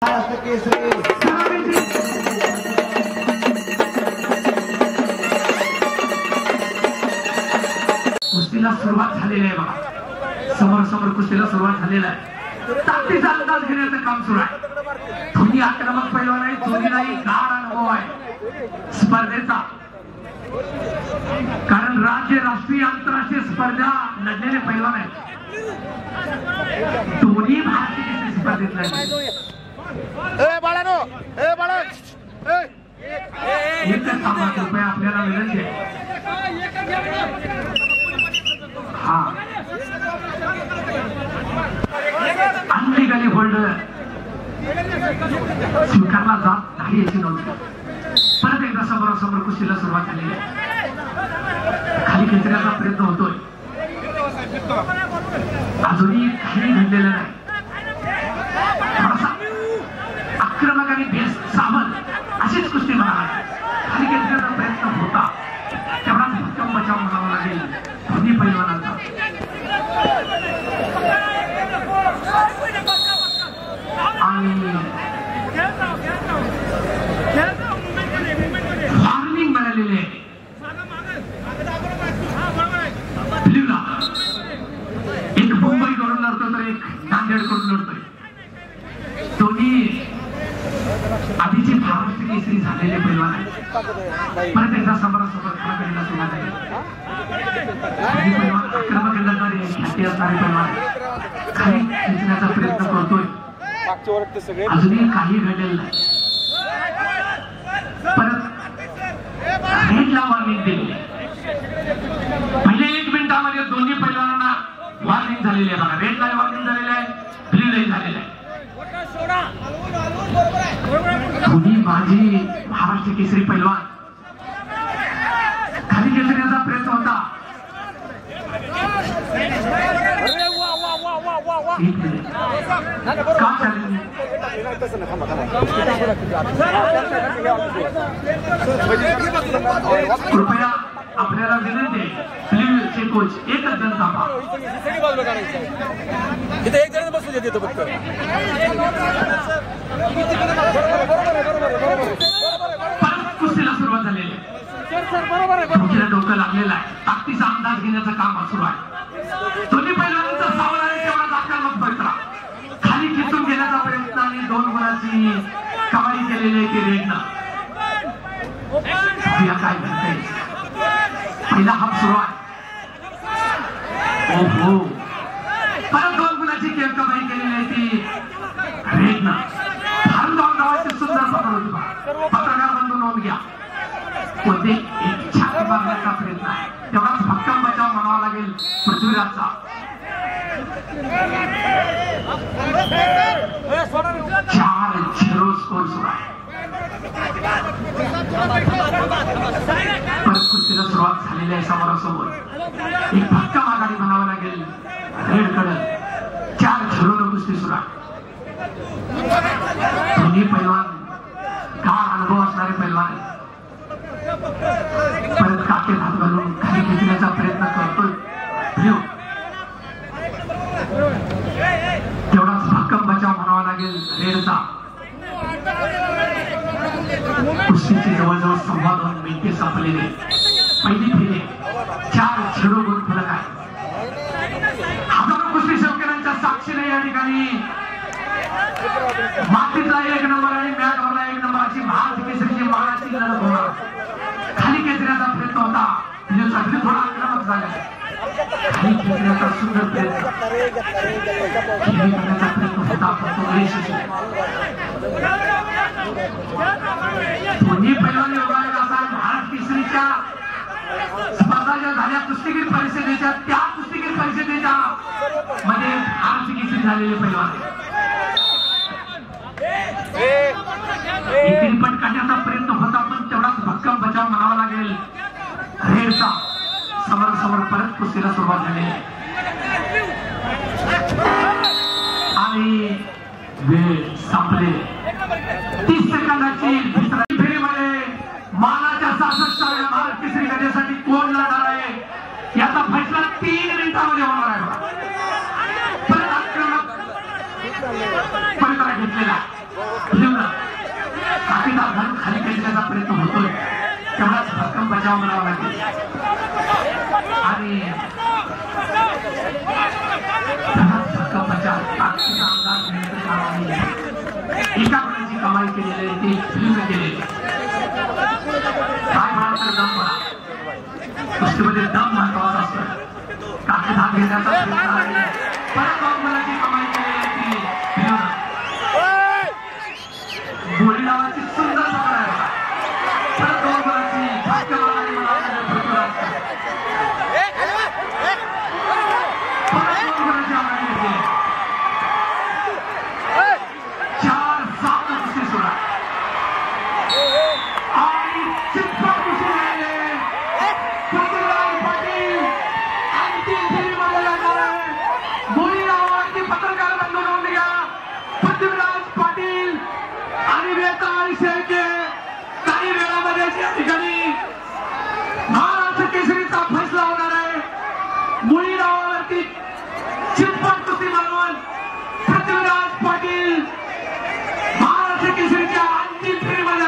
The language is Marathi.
कुस्तीला सुरुवात झालेली आहे बघा. समोर समोर कुस्तीला सुरुवात झालेला आहे. ताकदीचा अंदाज घेण्याचं काम सुरू आहे. दोन्ही आक्रमक पैलवान आहे. दोन्हीलाही गाढ अनुभव आहे स्पर्धेचा. कारण राज्य राष्ट्रीय आंतरराष्ट्रीय स्पर्धा लढलेले पैलवान आहेत. दोन्ही भारतीय स्पर्धेतले एकच सांगा कृपया आपल्याला विनंती आहे. हा अनलिगली होल्डर स्वीकारला जात नाही याची नोंद. परत एकदा समोरासमोर कुस्तीला सुरुवात झालेली आहे. खाली खेचण्याचा प्रयत्न होतोय. अजूनही काही घडलेलं नाही. थोडासा आक्रमक आणि बेस सावध अशीच कुस्ती म्हणाला. खाली खेचण्याचा प्रयत्न होता तेवढाच भक्कम बचाव म्हणावा लागेल दोन्ही पैलवानांचा. आणि वॉर्निंग मिळालेली आहे. एक मुंबई कडून लढतो तर एक नांदेड कडून लढतोय. दोन्ही आधीचे महाराष्ट्र केसरी झालेले पैलवान आहेत. परत एकदा समोरासमोर खेळायला सुरुवात झाली. पैलवान आक्रमक लढणारे ख्याती असणारे पैलवान खाली खेचण्याचा प्रयत्न करतोय. अजूनही काही घडलेलं नाही. परत रेडला वॉर्निंग दिली. पहिले 1 मिनिटामध्ये दोन्ही पैलवानांना वॉर्निंग झालेली आहे बघा. रेडला वॉर्निंग झालेली आहे, ब्ल्यूलाही झालेलं आहे. दोन्ही माजी महाराष्ट्र केसरी पैलवान खाली खेचण्याचा प्रयत्न होता. कृपया आपल्याला विनंती आहे. चे कोच एकच जण थांबा. इथे एक जण बसू देतो फक्त. कुस्तीला सुरुवात झालेली आहे. डोकं लागलेलं आहे. ताकदीचा अंदाज घेण्याचं काम सुरू आहे. दोन्ही पैलवानांचा सावध आहे तेवढा आक्रमक पवित्रा खाली खेचून घेण्याचा प्रयत्न आणि 2 गुणाची कमाई केलेली आहे ती रेडनं. काय म्हणते पहिला हाफ सुरू आहे. ओहो परत 2 गुणाची कमाई केलेली आहे ती रेडनं. फार नावाची सुंदर पकड होती. पत्रकार बंधू नोंद घ्या. कोणते एक छाती मारण्याचा प्रयत्न आहे. तेवढाच भक्कम बचाव म्हणावा लागेल पृथ्वीराजचा. 4-0 स्कोर सुरू आहे. परत कुस्तीला सुरुवात झालेली आहे. समोरासमोर एक भक्कम आघाडी म्हणावं लागेल रेड कडे. 4-0 कुस्ती सुरू आहे. दोन्ही पैलवान गाढ अनुभव असणारे पैलवान आहेत. परत काकेत हात घालून खाली खेचण्याचा प्रयत्न करतोय. तेवढाच भक्कम बचाव म्हणावा लागेल रेडचा. कुस्तीची जवळजवळ 2.25 मिनिटे संपलेले. पहिली फेरी 4-0 गुण फलक आहे. हजारो कुस्ती शौकीनांच्या साक्षीने या ठिकाणी मातीचा 1 नंबर आणि मॅटवरला 1 नंबरची महाराष्ट्र केसरीची मानाची लढत होणार. खाली खेचण्याचा प्रयत्न होता. साठी थोडा आक्रमक झाला. खाली खेचण्याचा सुंदर प्रयत्न करण्याचा प्रयत्न होता पण तो यशस्वी. दोन्ही पैलवान योगायोग असा महाराष्ट्र केसरीच्या स्पर्धा ज्या झाल्या कुस्तीगीर परिषदेच्या त्या कुस्तीगीर परिषदेच्या मध्ये महाराष्ट्र केसरी झालेले पैलवान पट काढण्याचा प्रयत्न होता पण तेवढाच भक्कम बचाव म्हणावा लागेल रेडचा. समोरासमोर परत कुस्तीला सुरुवात झाली आणि वेळ संपले. 30 सेकंदाची फेरीमध्ये मानाच्या 66व्या भारत केसरी गदेसाठी कोण लढणार आहे याचा फैसला 3 मिनिटांमध्ये होणार आहे. परत आक्रमक पवित्रा घेतलेला काठीदार घालून खाली खेचण्याचा प्रयत्न होतोय तेवढाच भक्कम बचाव करावा लागेल आणि भक्कम बचाव ताकदीचा अंदाज घेण्याचं काम आहे एका मुलाची कमाई केलेली आहे ती फिल्म केलेली काय म्हणाल तर दम म्हणा कुस्तीमध्ये दम महत्वाचा असतो ताकद घेण्याचा प्रयत्न आहे परत दोन मुलाची कमाई केलेली आहे ती फिल्म गोळी नावाची सुंदर पकड आहे परत दोन मुलाची भाग्य मागाने मला पृथ्वीराज परत दोन मुलाची आघाडी येते 4-7 कुस्ती सुरू आहे आणि चितपट कुस्ती राहिले पृथ्वीराज पाटील अंतिम फेरीमध्ये लागणार आहे गोळी नावाची पत्रकार बंधू नोंद घ्या पृथ्वीराज पाटील आणि वेताळ शेळके काही वेळामध्ये या ठिकाणी महाराष्ट्र केसरीचा फैसला होणार आहे मुळी नावावरती चितपट कुस्ती म्हणून पृथ्वीराज पाटील महाराष्ट्र केसरीच्या अंतिम फेरीमध्ये